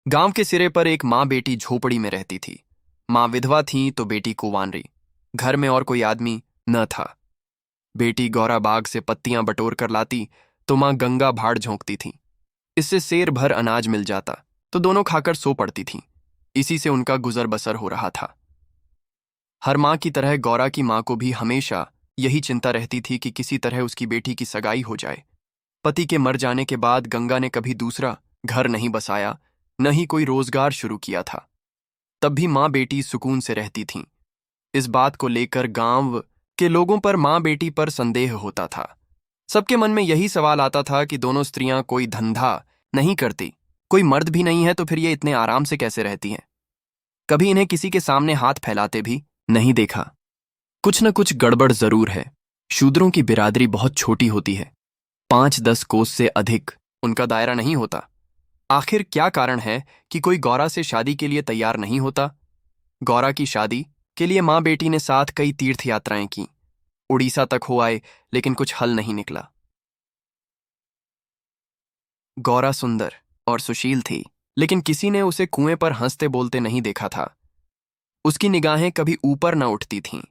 गांव के सिरे पर एक माँ बेटी झोपड़ी में रहती थी। माँ विधवा थी तो बेटी कुंवारी। घर में और कोई आदमी न था। बेटी गौरा बाग से पत्तियां बटोर कर लाती तो माँ गंगा भाड़ झोंकती थी। इससे सेर भर अनाज मिल जाता तो दोनों खाकर सो पड़ती थीं। इसी से उनका गुजर बसर हो रहा था। हर माँ की तरह गौरा की माँ को भी हमेशा यही चिंता रहती थी कि किसी तरह उसकी बेटी की सगाई हो जाए। पति के मर जाने के बाद गंगा ने कभी दूसरा घर नहीं बसाया, न ही कोई रोजगार शुरू किया था। तब भी माँ बेटी सुकून से रहती थीं। इस बात को लेकर गांव के लोगों पर माँ बेटी पर संदेह होता था। सबके मन में यही सवाल आता था कि दोनों स्त्रियां कोई धंधा नहीं करती, कोई मर्द भी नहीं है, तो फिर ये इतने आराम से कैसे रहती हैं। कभी इन्हें किसी के सामने हाथ फैलाते भी नहीं देखा। कुछ न कुछ गड़बड़ जरूर है। शूद्रों की बिरादरी बहुत छोटी होती है। 5-10 कोस से अधिक उनका दायरा नहीं होता। आखिर क्या कारण है कि कोई गौरा से शादी के लिए तैयार नहीं होता। गौरा की शादी के लिए माँ बेटी ने साथ कई तीर्थ यात्राएं की। उड़ीसा तक हो आए, लेकिन कुछ हल नहीं निकला। गौरा सुंदर और सुशील थी, लेकिन किसी ने उसे कुएं पर हंसते बोलते नहीं देखा था। उसकी निगाहें कभी ऊपर न उठती थीं।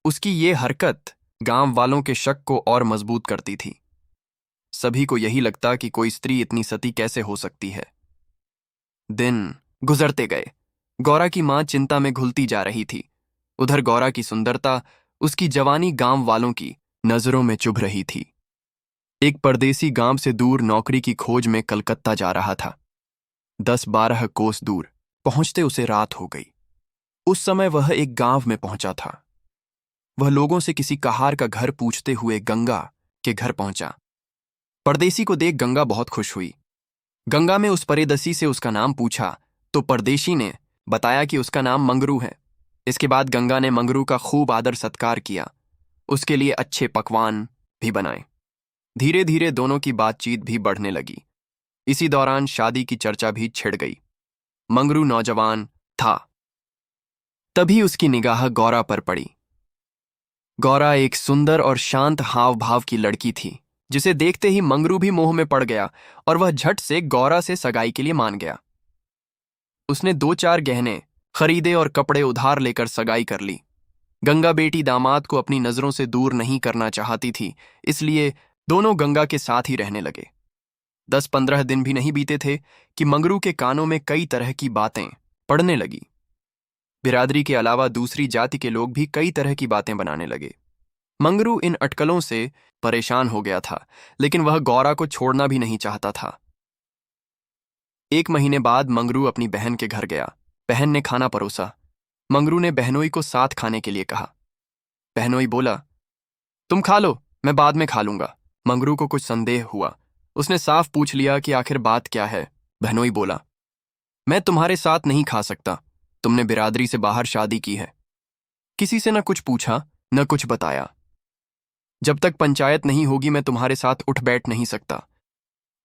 उसकी ये हरकत गांव वालों के शक को और मजबूत करती थी। सभी को यही लगता कि कोई स्त्री इतनी सती कैसे हो सकती है। दिन गुजरते गए। गौरा की मां चिंता में घुलती जा रही थी। उधर गौरा की सुंदरता, उसकी जवानी गांव वालों की नजरों में चुभ रही थी। एक परदेसी गांव से दूर नौकरी की खोज में कलकत्ता जा रहा था। 10-12 कोस दूर पहुंचते उसे रात हो गई। उस समय वह एक गांव में पहुंचा था। वह लोगों से किसी कहार का घर पूछते हुए गंगा के घर पहुंचा। परदेसी को देख गंगा बहुत खुश हुई। गंगा में उस परेदसी से उसका नाम पूछा तो परदेशी ने बताया कि उसका नाम मंगरू है। इसके बाद गंगा ने मंगरू का खूब आदर सत्कार किया। उसके लिए अच्छे पकवान भी बनाए। धीरे धीरे दोनों की बातचीत भी बढ़ने लगी। इसी दौरान शादी की चर्चा भी छिड़ गई। मंगरू नौजवान था। तभी उसकी निगाह गौरा पर पड़ी। गौरा एक सुंदर और शांत हाव भाव की लड़की थी, जिसे देखते ही मंगरू भी मोह में पड़ गया और वह झट से गौरा से सगाई के लिए मान गया। उसने 2-4 गहने खरीदे और कपड़े उधार लेकर सगाई कर ली। गंगा बेटी दामाद को अपनी नजरों से दूर नहीं करना चाहती थी, इसलिए दोनों गंगा के साथ ही रहने लगे। 10-15 दिन भी नहीं बीते थे कि मंगरू के कानों में कई तरह की बातें पड़ने लगी। बिरादरी के अलावा दूसरी जाति के लोग भी कई तरह की बातें बनाने लगे। मंगरू इन अटकलों से परेशान हो गया था, लेकिन वह गौरा को छोड़ना भी नहीं चाहता था। 1 महीने बाद मंगरू अपनी बहन के घर गया। बहन ने खाना परोसा। मंगरू ने बहनोई को साथ खाने के लिए कहा। बहनोई बोला, तुम खा लो, मैं बाद में खा लूंगा। मंगरू को कुछ संदेह हुआ। उसने साफ पूछ लिया कि आखिर बात क्या है। बहनोई बोला, मैं तुम्हारे साथ नहीं खा सकता। तुमने बिरादरी से बाहर शादी की है। किसी से न कुछ पूछा न कुछ बताया। जब तक पंचायत नहीं होगी मैं तुम्हारे साथ उठ बैठ नहीं सकता।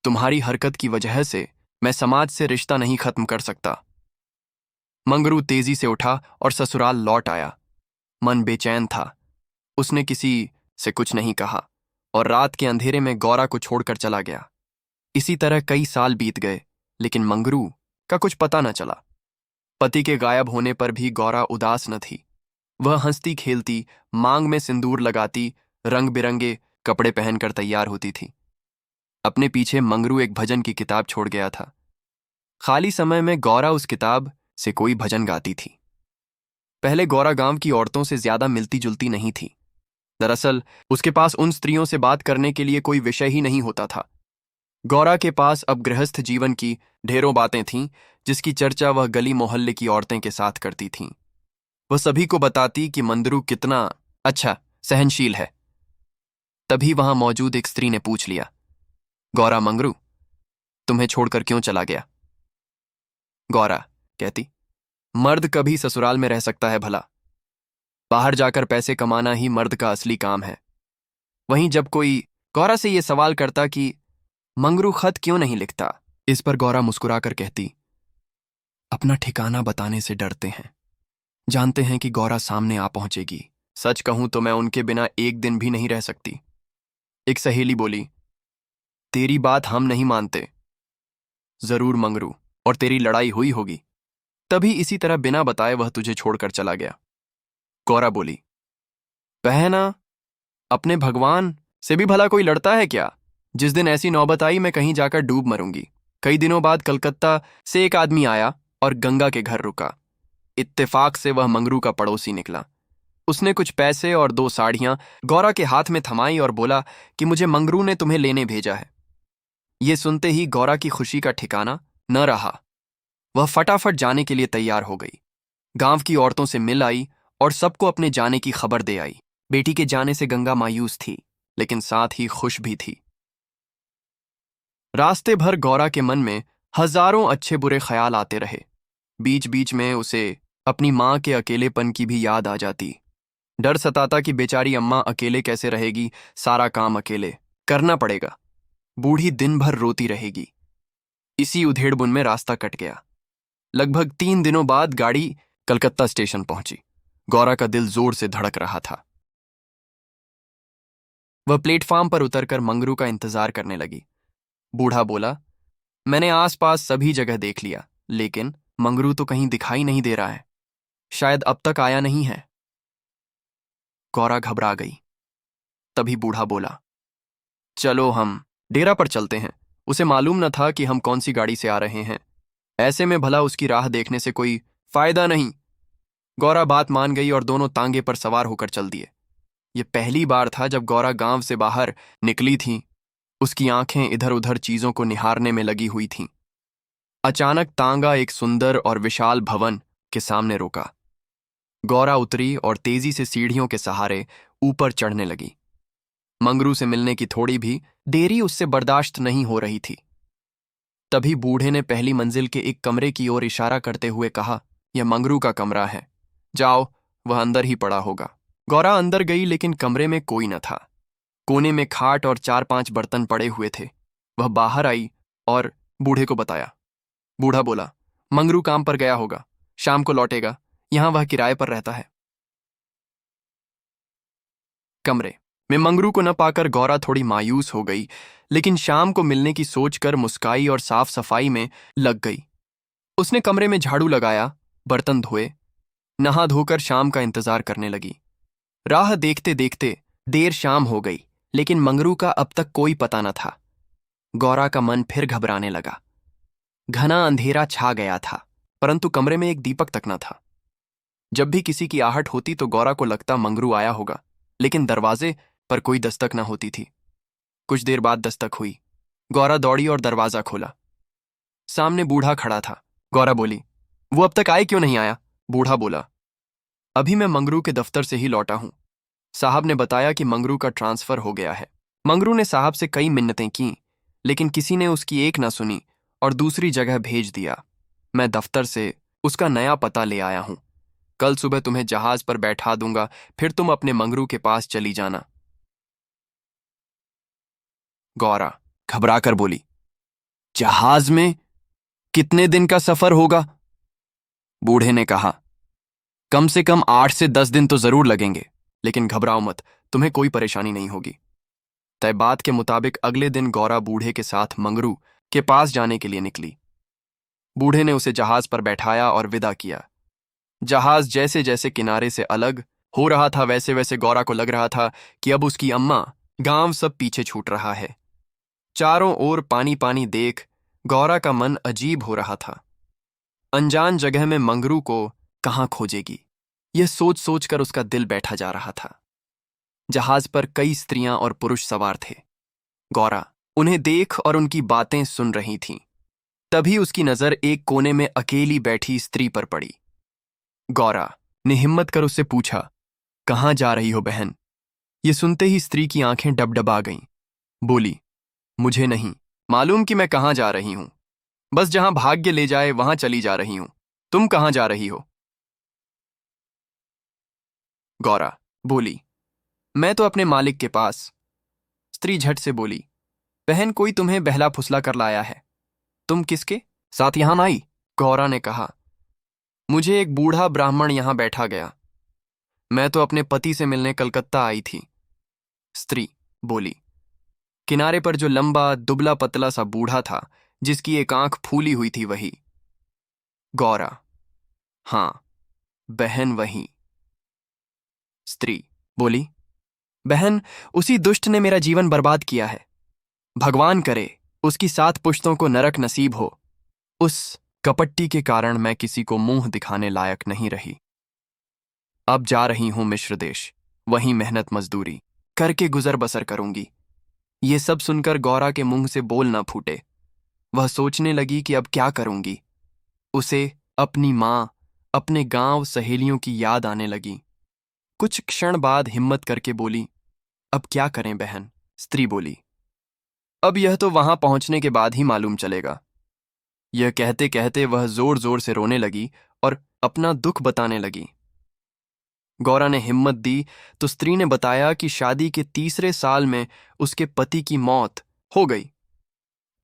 तुम्हारी हरकत की वजह से मैं समाज से रिश्ता नहीं खत्म कर सकता। मंगरू तेजी से उठा और ससुराल लौट आया। मन बेचैन था। उसने किसी से कुछ नहीं कहा और रात के अंधेरे में गौरा को छोड़कर चला गया। इसी तरह कई साल बीत गए, लेकिन मंगरू का कुछ पता न चला। पति के गायब होने पर भी गौरा उदास न थी। वह हंसती खेलती, मांग में सिंदूर लगाती, रंग बिरंगे कपड़े पहनकर तैयार होती थी। अपने पीछे मंगरू एक भजन की किताब छोड़ गया था। खाली समय में गौरा उस किताब से कोई भजन गाती थी। पहले गौरा गांव की औरतों से ज्यादा मिलती जुलती नहीं थी। दरअसल उसके पास उन स्त्रियों से बात करने के लिए कोई विषय ही नहीं होता था। गौरा के पास अब गृहस्थ जीवन की ढेरों बातें थीं, जिसकी चर्चा वह गली मोहल्ले की औरतें के साथ करती थीं। वह सभी को बताती कि मंदरू कितना अच्छा सहनशील है। तभी वहां मौजूद एक स्त्री ने पूछ लिया, गौरा, मंगरू तुम्हें छोड़कर क्यों चला गया? गौरा कहती, मर्द कभी ससुराल में रह सकता है भला? बाहर जाकर पैसे कमाना ही मर्द का असली काम है। वहीं जब कोई गौरा से यह सवाल करता कि मंगरू खत क्यों नहीं लिखता, इस पर गौरा मुस्कुराकर कहती, अपना ठिकाना बताने से डरते हैं। जानते हैं कि गौरा सामने आ पहुंचेगी। सच कहूं तो मैं उनके बिना एक दिन भी नहीं रह सकती। एक सहेली बोली, तेरी बात हम नहीं मानते। जरूर मंगरू, और तेरी लड़ाई हुई होगी, तभी इसी तरह बिना बताए वह तुझे छोड़कर चला गया। गौरा बोली, बहना, अपने भगवान से भी भला कोई लड़ता है क्या? जिस दिन ऐसी नौबत आई मैं कहीं जाकर डूब मरूंगी। कई दिनों बाद कलकत्ता से एक आदमी आया और गंगा के घर रुका। इत्तेफाक से वह मंगरू का पड़ोसी निकला। उसने कुछ पैसे और 2 साड़ियां गौरा के हाथ में थमाई और बोला कि मुझे मंगरू ने तुम्हें लेने भेजा है। ये सुनते ही गौरा की खुशी का ठिकाना न रहा। वह फटाफट जाने के लिए तैयार हो गई। गांव की औरतों से मिल आई और सबको अपने जाने की खबर दे आई। बेटी के जाने से गंगा मायूस थी, लेकिन साथ ही खुश भी थी। रास्ते भर गौरा के मन में हजारों अच्छे बुरे ख्याल आते रहे। बीच बीच में उसे अपनी माँ के अकेलेपन की भी याद आ जाती। डर सताता कि बेचारी अम्मा अकेले कैसे रहेगी, सारा काम अकेले करना पड़ेगा। बूढ़ी दिन भर रोती रहेगी। इसी उधेड़बुन में रास्ता कट गया। लगभग 3 दिनों बाद गाड़ी कलकत्ता स्टेशन पहुंची। गौरा का दिल जोर से धड़क रहा था। वह प्लेटफार्म पर उतरकर मंगरू का इंतजार करने लगी। बूढ़ा बोला, मैंने आसपास सभी जगह देख लिया, लेकिन मंगरू तो कहीं दिखाई नहीं दे रहा है। शायद अब तक आया नहीं है। गौरा घबरा गई। तभी बूढ़ा बोला, चलो हम डेरा पर चलते हैं। उसे मालूम न था कि हम कौन सी गाड़ी से आ रहे हैं। ऐसे में भला उसकी राह देखने से कोई फायदा नहीं। गौरा बात मान गई और दोनों तांगे पर सवार होकर चल दिए। ये पहली बार था जब गौरा गांव से बाहर निकली थी। उसकी आंखें इधर उधर चीजों को निहारने में लगी हुई थीं। अचानक तांगा एक सुंदर और विशाल भवन के सामने रोका। गौरा उतरी और तेजी से सीढ़ियों के सहारे ऊपर चढ़ने लगी। मंगरू से मिलने की थोड़ी भी देरी उससे बर्दाश्त नहीं हो रही थी। तभी बूढ़े ने पहली मंजिल के एक कमरे की ओर इशारा करते हुए कहा, यह मंगरू का कमरा है, जाओ, वह अंदर ही पड़ा होगा। गौरा अंदर गई, लेकिन कमरे में कोई न था। कोने में खाट और 4-5 बर्तन पड़े हुए थे। वह बाहर आई और बूढ़े को बताया। बूढ़ा बोला, मंगरू काम पर गया होगा, शाम को लौटेगा, यहां वह किराए पर रहता है। कमरे में मंगरू को न पाकर गौरा थोड़ी मायूस हो गई, लेकिन शाम को मिलने की सोचकर मुस्काई और साफ सफाई में लग गई। उसने कमरे में झाड़ू लगाया, बर्तन धोए, नहा धोकर शाम का इंतजार करने लगी। राह देखते देखते देर शाम हो गई, लेकिन मंगरू का अब तक कोई पता न था। गौरा का मन फिर घबराने लगा। घना अंधेरा छा गया था, परंतु कमरे में एक दीपक तक न था। जब भी किसी की आहट होती तो गौरा को लगता मंगरू आया होगा, लेकिन दरवाजे पर कोई दस्तक न होती थी। कुछ देर बाद दस्तक हुई। गौरा दौड़ी और दरवाजा खोला। सामने बूढ़ा खड़ा था। गौरा बोली, वो अब तक आए क्यों नहीं आया? बूढ़ा बोला, अभी मैं मंगरू के दफ्तर से ही लौटा हूं। साहब ने बताया कि मंगरू का ट्रांसफर हो गया है। मंगरू ने साहब से कई मिन्नतें की, लेकिन किसी ने उसकी एक न सुनी और दूसरी जगह भेज दिया। मैं दफ्तर से उसका नया पता ले आया हूं। कल सुबह तुम्हें जहाज पर बैठा दूंगा, फिर तुम अपने मंगरू के पास चली जाना। गौरा घबरा कर बोली, जहाज में? कितने दिन का सफर होगा? बूढ़े ने कहा, कम से कम 8 से 10 दिन तो जरूर लगेंगे, लेकिन घबराओ मत, तुम्हें कोई परेशानी नहीं होगी। तय बात के मुताबिक अगले दिन गौरा बूढ़े के साथ मंगरू के पास जाने के लिए निकली। बूढ़े ने उसे जहाज पर बैठाया और विदा किया। जहाज जैसे जैसे किनारे से अलग हो रहा था, वैसे वैसे गौरा को लग रहा था कि अब उसकी अम्मा, गांव सब पीछे छूट रहा है। चारों ओर पानी पानी देख गौरा का मन अजीब हो रहा था। अनजान जगह में मंगरू को कहां खोजेगी, यह सोच सोच कर उसका दिल बैठा जा रहा था। जहाज पर कई स्त्रियां और पुरुष सवार थे। गौरा उन्हें देख और उनकी बातें सुन रही थीं। तभी उसकी नजर एक कोने में अकेली बैठी स्त्री पर पड़ी। गौरा ने हिम्मत कर उससे पूछा, कहां जा रही हो बहन? ये सुनते ही स्त्री की आंखें डबडबा गईं। बोली, मुझे नहीं मालूम कि मैं कहां जा रही हूं, बस जहां भाग्य ले जाए वहां चली जा रही हूं। तुम कहां जा रही हो? गौरा बोली, मैं तो अपने मालिक के पास। स्त्री झट से बोली, बहन, कोई तुम्हें बहला फुसला कर लाया है। तुम किसके साथ यहां आई? गौरा ने कहा, मुझे एक बूढ़ा ब्राह्मण यहां बैठा गया। मैं तो अपने पति से मिलने कलकत्ता आई थी। स्त्री बोली, किनारे पर जो लंबा दुबला पतला सा बूढ़ा था, जिसकी एक आंख फूली हुई थी, वही। गौरा, हाँ, बहन वही। स्त्री बोली, बहन, उसी दुष्ट ने मेरा जीवन बर्बाद किया है। भगवान करे उसकी 7 पुश्तों को नरक नसीब हो। उस कपट्टी के कारण मैं किसी को मुंह दिखाने लायक नहीं रही। अब जा रही हूं मिस्र देश, वहीं मेहनत मजदूरी करके गुजर बसर करूंगी। ये सब सुनकर गौरा के मुंह से बोल न फूटे। वह सोचने लगी कि अब क्या करूंगी। उसे अपनी मां, अपने गांव, सहेलियों की याद आने लगी। कुछ क्षण बाद हिम्मत करके बोली, अब क्या करें बहन? स्त्री बोली, अब यह तो वहां पहुंचने के बाद ही मालूम चलेगा। यह कहते कहते वह जोर जोर से रोने लगी और अपना दुख बताने लगी। गौरा ने हिम्मत दी तो स्त्री ने बताया कि शादी के 3रे साल में उसके पति की मौत हो गई।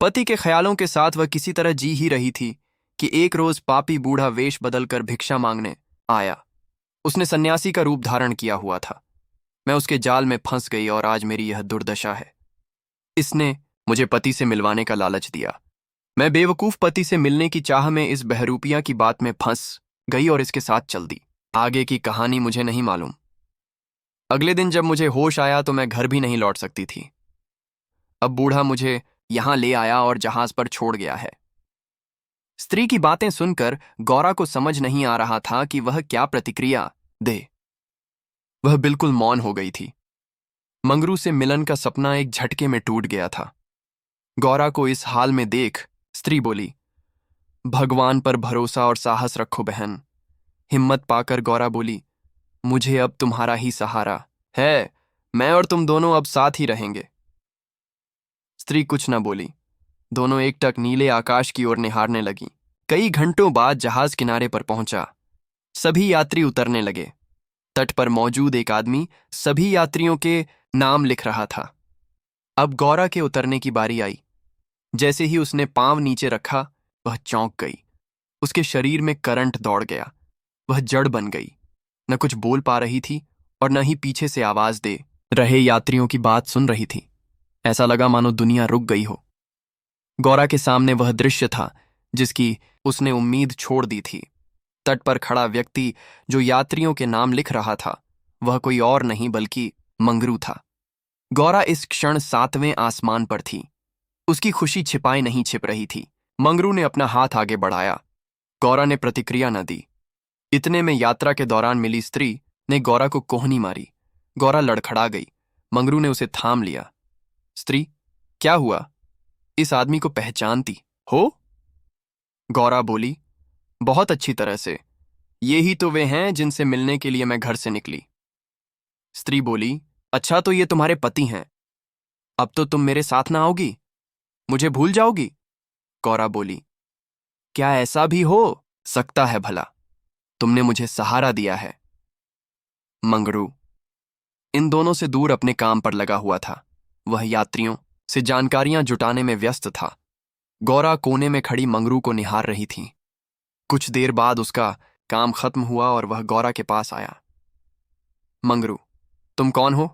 पति के ख्यालों के साथ वह किसी तरह जी ही रही थी कि एक रोज पापी बूढ़ा वेश बदलकर भिक्षा मांगने आया। उसने सन्यासी का रूप धारण किया हुआ था। मैं उसके जाल में फंस गई और आज मेरी यह दुर्दशा है। इसने मुझे पति से मिलवाने का लालच दिया। मैं बेवकूफ पति से मिलने की चाह में इस बहरूपिया की बात में फंस गई और इसके साथ चल दी। आगे की कहानी मुझे नहीं मालूम। अगले दिन जब मुझे होश आया तो मैं घर भी नहीं लौट सकती थी। अब बूढ़ा मुझे यहां ले आया और जहाज पर छोड़ गया है। स्त्री की बातें सुनकर गौरा को समझ नहीं आ रहा था कि वह क्या प्रतिक्रिया दे। वह बिल्कुल मौन हो गई थी। मंगरू से मिलन का सपना एक झटके में टूट गया था। गौरा को इस हाल में देख स्त्री बोली, भगवान पर भरोसा और साहस रखो बहन। हिम्मत पाकर गौरा बोली, मुझे अब तुम्हारा ही सहारा है। मैं और तुम दोनों अब साथ ही रहेंगे। स्त्री कुछ न बोली। दोनों एकटक नीले आकाश की ओर निहारने लगी। कई घंटों बाद जहाज किनारे पर पहुंचा। सभी यात्री उतरने लगे। तट पर मौजूद एक आदमी सभी यात्रियों के नाम लिख रहा था। अब गौरा के उतरने की बारी आई। जैसे ही उसने पांव नीचे रखा, वह चौंक गई। उसके शरीर में करंट दौड़ गया। वह जड़ बन गई। न कुछ बोल पा रही थी और न ही पीछे से आवाज दे रहे यात्रियों की बात सुन रही थी। ऐसा लगा मानो दुनिया रुक गई हो। गौरा के सामने वह दृश्य था जिसकी उसने उम्मीद छोड़ दी थी। तट पर खड़ा व्यक्ति जो यात्रियों के नाम लिख रहा था, वह कोई और नहीं बल्कि मंगरू था। गौरा इस क्षण 7वें आसमान पर थी। उसकी खुशी छिपाए नहीं छिप रही थी। मंगरू ने अपना हाथ आगे बढ़ाया। गौरा ने प्रतिक्रिया न दी। इतने में यात्रा के दौरान मिली स्त्री ने गौरा को कोहनी मारी। गौरा लड़खड़ा गई। मंगरू ने उसे थाम लिया। स्त्री, क्या हुआ? इस आदमी को पहचानती हो? गौरा बोली, बहुत अच्छी तरह से। ये ही तो वे हैं जिनसे मिलने के लिए मैं घर से निकली। स्त्री बोली, अच्छा, तो ये तुम्हारे पति हैं। अब तो तुम मेरे साथ ना आओगी? मुझे भूल जाओगी? गौरा बोली, क्या ऐसा भी हो सकता है भला? तुमने मुझे सहारा दिया है। मंगरू इन दोनों से दूर अपने काम पर लगा हुआ था। वह यात्रियों से जानकारियां जुटाने में व्यस्त था। गौरा कोने में खड़ी मंगरू को निहार रही थी। कुछ देर बाद उसका काम खत्म हुआ और वह गौरा के पास आया। मंगरू, तुम कौन हो?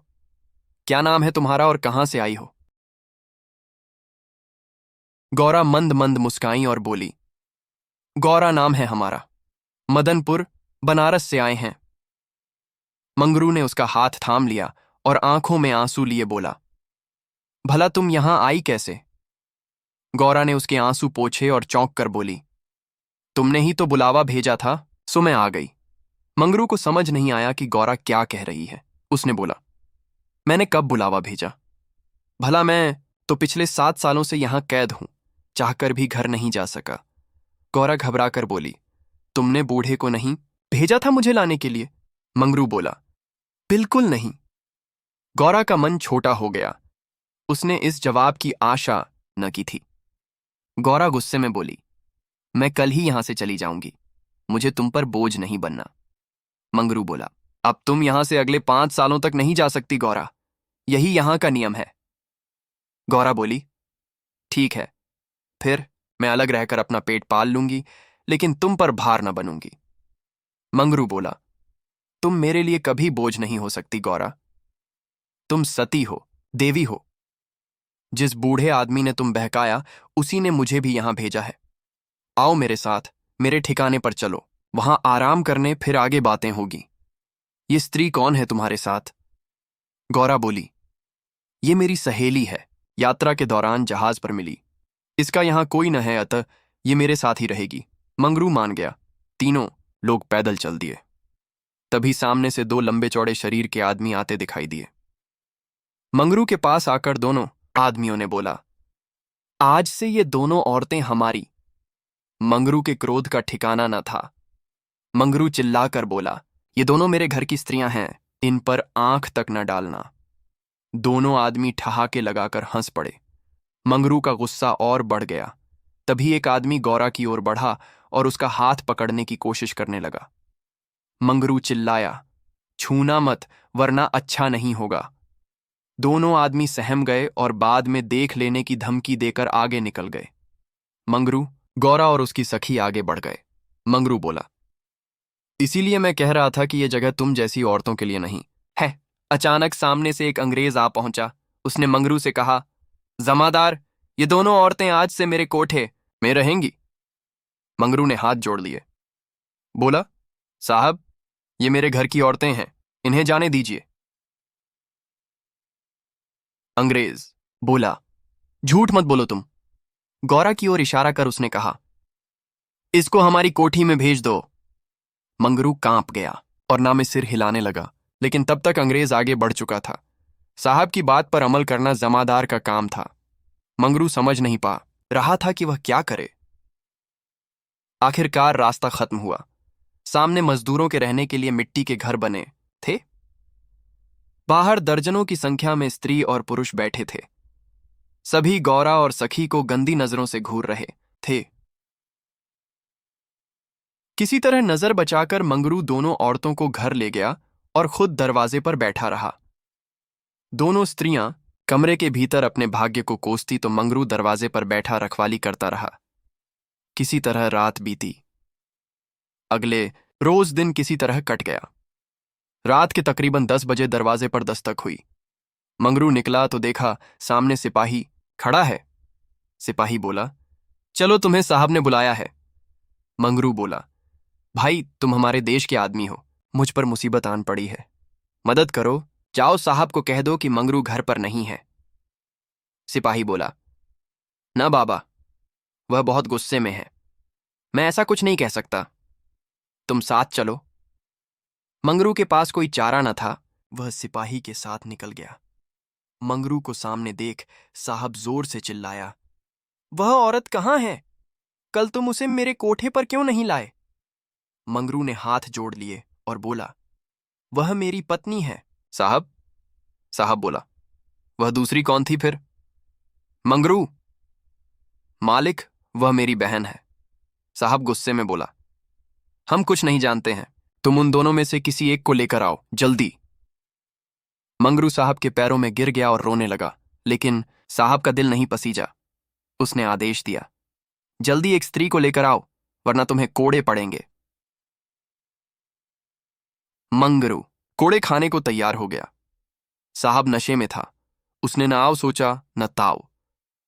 क्या नाम है तुम्हारा और कहां से आई हो? गौरा मंद मंद मुस्काई और बोली, गौरा नाम है हमारा। मदनपुर, बनारस से आए हैं। मंगरू ने उसका हाथ थाम लिया और आंखों में आंसू लिए बोला, भला तुम यहां आई कैसे? गौरा ने उसके आंसू पोंछे और चौंक कर बोली, तुमने ही तो बुलावा भेजा था, सो मैं आ गई। मंगरू को समझ नहीं आया कि गौरा क्या कह रही है। उसने बोला, मैंने कब बुलावा भेजा? भला मैं तो पिछले 7 सालों से यहां कैद हूं, चाहकर भी घर नहीं जा सका। गौरा घबरा कर बोली, तुमने बूढ़े को नहीं भेजा था मुझे लाने के लिए? मंगरू बोला, बिल्कुल नहीं। गौरा का मन छोटा हो गया। उसने इस जवाब की आशा न की थी। गौरा गुस्से में बोली, मैं कल ही यहां से चली जाऊंगी। मुझे तुम पर बोझ नहीं बनना। मंगरू बोला, अब तुम यहां से अगले 5 सालों तक नहीं जा सकती गौरा। यही यहां का नियम है। गौरा बोली, ठीक है, फिर मैं अलग रहकर अपना पेट पाल लूंगी, लेकिन तुम पर भार न बनूंगी। मंगरू बोला, तुम मेरे लिए कभी बोझ नहीं हो सकती गौरा। तुम सती हो, देवी हो। जिस बूढ़े आदमी ने तुम बहकाया, उसी ने मुझे भी यहां भेजा है। आओ मेरे साथ, मेरे ठिकाने पर चलो, वहां आराम करने, फिर आगे बातें होगी। ये स्त्री कौन है तुम्हारे साथ? गौरा बोली, ये मेरी सहेली है, यात्रा के दौरान जहाज पर मिली। इसका यहां कोई न है, अतः ये मेरे साथ ही रहेगी। मंगरू मान गया। तीनों लोग पैदल चल दिए। तभी सामने से दो लंबे चौड़े शरीर के आदमी आते दिखाई दिए। मंगरू के पास आकर दोनों आदमियों ने बोला, आज से ये दोनों औरतें हमारी। मंगरू के क्रोध का ठिकाना न था। मंगरू चिल्लाकर बोला, ये दोनों मेरे घर की स्त्रियां हैं, इन पर आंख तक न डालना। दोनों आदमी ठहाके लगाकर हंस पड़े। मंगरू का गुस्सा और बढ़ गया। तभी एक आदमी गौरा की ओर बढ़ा और उसका हाथ पकड़ने की कोशिश करने लगा। मंगरू चिल्लाया, छूना मत, वरना अच्छा नहीं होगा। दोनों आदमी सहम गए और बाद में देख लेने की धमकी देकर आगे निकल गए। मंगरू, गौरा और उसकी सखी आगे बढ़ गए। मंगरू बोला, इसीलिए मैं कह रहा था कि यह जगह तुम जैसी औरतों के लिए नहीं है। अचानक सामने से एक अंग्रेज आ पहुंचा। उसने मंगरू से कहा, जमादार, ये दोनों औरतें आज से मेरे कोठे में रहेंगी। मंगरू ने हाथ जोड़ लिए। बोला, साहब, ये मेरे घर की औरतें हैं, इन्हें जाने दीजिए। अंग्रेज बोला, झूठ मत बोलो तुम। गौरा की ओर इशारा कर उसने कहा, इसको हमारी कोठी में भेज दो। मंगरू कांप गया और नामे सिर हिलाने लगा, लेकिन तब तक अंग्रेज आगे बढ़ चुका था। साहब की बात पर अमल करना जमादार का काम था। मंगरू समझ नहीं पा रहा था कि वह क्या करे। आखिरकार रास्ता खत्म हुआ। सामने मजदूरों के रहने के लिए मिट्टी के घर बने थे। बाहर दर्जनों की संख्या में स्त्री और पुरुष बैठे थे। सभी गौरा और सखी को गंदी नजरों से घूर रहे थे। किसी तरह नजर बचाकर मंगरू दोनों औरतों को घर ले गया और खुद दरवाजे पर बैठा रहा। दोनों स्त्रियां कमरे के भीतर अपने भाग्य को कोसती तो मंगरू दरवाजे पर बैठा रखवाली करता रहा। किसी तरह रात बीती। अगले रोज दिन किसी तरह कट गया। रात के तकरीबन 10 बजे दरवाजे पर दस्तक हुई। मंगरू निकला तो देखा सामने सिपाही खड़ा है। सिपाही बोला, चलो, तुम्हें साहब ने बुलाया है। मंगरू बोला, भाई, तुम हमारे देश के आदमी हो, मुझ पर मुसीबत आन पड़ी है, मदद करो। जाओ, साहब को कह दो कि मंगरू घर पर नहीं है। सिपाही बोला, ना बाबा, वह बहुत गुस्से में है, मैं ऐसा कुछ नहीं कह सकता, तुम साथ चलो। मंगरू के पास कोई चारा न था, वह सिपाही के साथ निकल गया। मंगरू को सामने देख साहब जोर से चिल्लाया, वह औरत कहाँ है? कल तुम उसे मेरे कोठे पर क्यों नहीं लाए? मंगरू ने हाथ जोड़ लिए और बोला, वह मेरी पत्नी है। साहब? साहब बोला, वह दूसरी कौन थी फिर? मंगरू, मालिक, वह मेरी बहन है। साहब गुस्से में बोला, हम कुछ नहीं जानते हैं, तुम उन दोनों में से किसी एक को लेकर आओ, जल्दी। मंगरू साहब के पैरों में गिर गया और रोने लगा, लेकिन साहब का दिल नहीं पसीजा। उसने आदेश दिया, जल्दी एक स्त्री को लेकर आओ, वरना तुम्हें कोड़े पड़ेंगे। मंगरू कोड़े खाने को तैयार हो गया। साहब नशे में था। उसने न आव सोचा न ताव।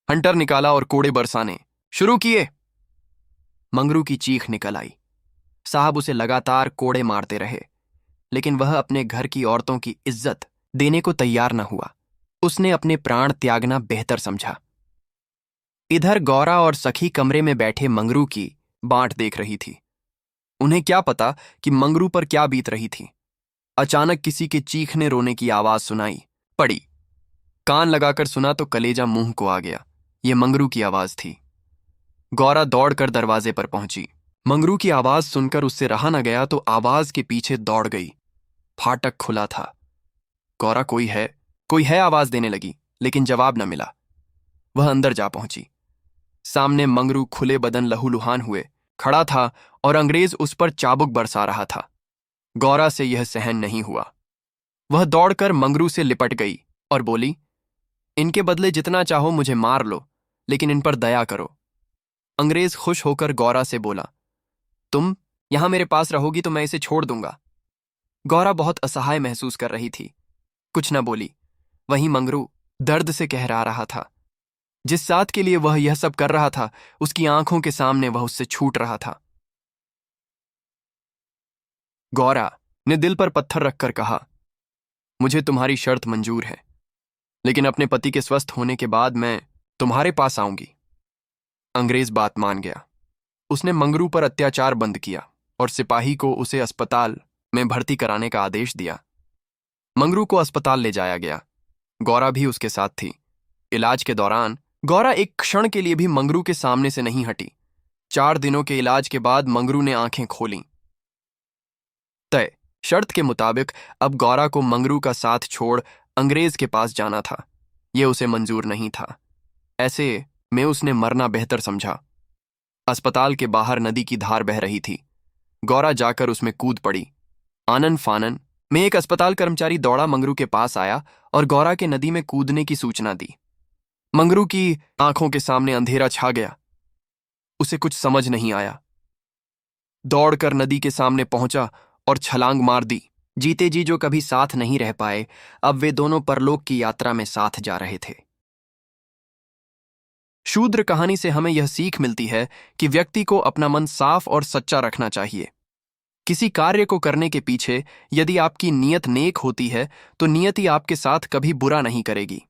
हंटर निकाला और कोड़े बरसाने शुरू किए। मंगरू की चीख निकल आई। साहब उसे लगातार कोड़े मारते रहे, लेकिन वह अपने घर की औरतों की इज्जत देने को तैयार न हुआ। उसने अपने प्राण त्यागना बेहतर समझा। इधर गौरा और सखी कमरे में बैठे मंगरू की बाट देख रही थी। उन्हें क्या पता कि मंगरू पर क्या बीत रही थी। अचानक किसी के चीखने रोने की आवाज सुनाई पड़ी। कान लगाकर सुना तो कलेजा मुंह को आ गया। ये मंगरू की आवाज थी। गौरा दौड़कर दरवाजे पर पहुंची। मंगरू की आवाज सुनकर उससे रहा न गया तो आवाज के पीछे दौड़ गई। फाटक खुला था। गौरा कोई है आवाज देने लगी, लेकिन जवाब न मिला। वह अंदर जा पहुंची। सामने मंगरू खुले बदन लहूलुहान हुए खड़ा था और अंग्रेज उस पर चाबुक बरसा रहा था। गौरा से यह सहन नहीं हुआ। वह दौड़कर मंगरू से लिपट गई और बोली, इनके बदले जितना चाहो मुझे मार लो, लेकिन इन पर दया करो। अंग्रेज खुश होकर गौरा से बोला, तुम यहां मेरे पास रहोगी तो मैं इसे छोड़ दूंगा। गौरा बहुत असहाय महसूस कर रही थी, कुछ न बोली। वहीं मंगरू दर्द से कहरा रहा था। जिस साथ के लिए वह यह सब कर रहा था, उसकी आंखों के सामने वह उससे छूट रहा था। गौरा ने दिल पर पत्थर रखकर कहा, मुझे तुम्हारी शर्त मंजूर है, लेकिन अपने पति के स्वस्थ होने के बाद मैं तुम्हारे पास आऊंगी। अंग्रेज बात मान गया। उसने मंगरू पर अत्याचार बंद किया और सिपाही को उसे अस्पताल में भर्ती कराने का आदेश दिया। मंगरू को अस्पताल ले जाया गया। गौरा भी उसके साथ थी। इलाज के दौरान गौरा एक क्षण के लिए भी मंगरू के सामने से नहीं हटी। 4 दिनों के इलाज के बाद मंगरू ने आंखें खोलीं। तय शर्त के मुताबिक अब गौरा को मंगरू का साथ छोड़ अंग्रेज के पास जाना था। यह उसे मंजूर नहीं था। ऐसे में उसने मरना बेहतर समझा। अस्पताल के बाहर नदी की धार बह रही थी। गौरा जाकर उसमें कूद पड़ी। आनन फानन में एक अस्पताल कर्मचारी दौड़ा मंगरू के पास आया और गौरा के नदी में कूदने की सूचना दी। मंगरू की आंखों के सामने अंधेरा छा गया। उसे कुछ समझ नहीं आया। दौड़कर नदी के सामने पहुंचा और छलांग मार दी। जीते जी जो कभी साथ नहीं रह पाए, अब वे दोनों परलोक की यात्रा में साथ जा रहे थे। शूद्र कहानी से हमें यह सीख मिलती है कि व्यक्ति को अपना मन साफ और सच्चा रखना चाहिए। किसी कार्य को करने के पीछे यदि आपकी नीयत नेक होती है तो नियति आपके साथ कभी बुरा नहीं करेगी।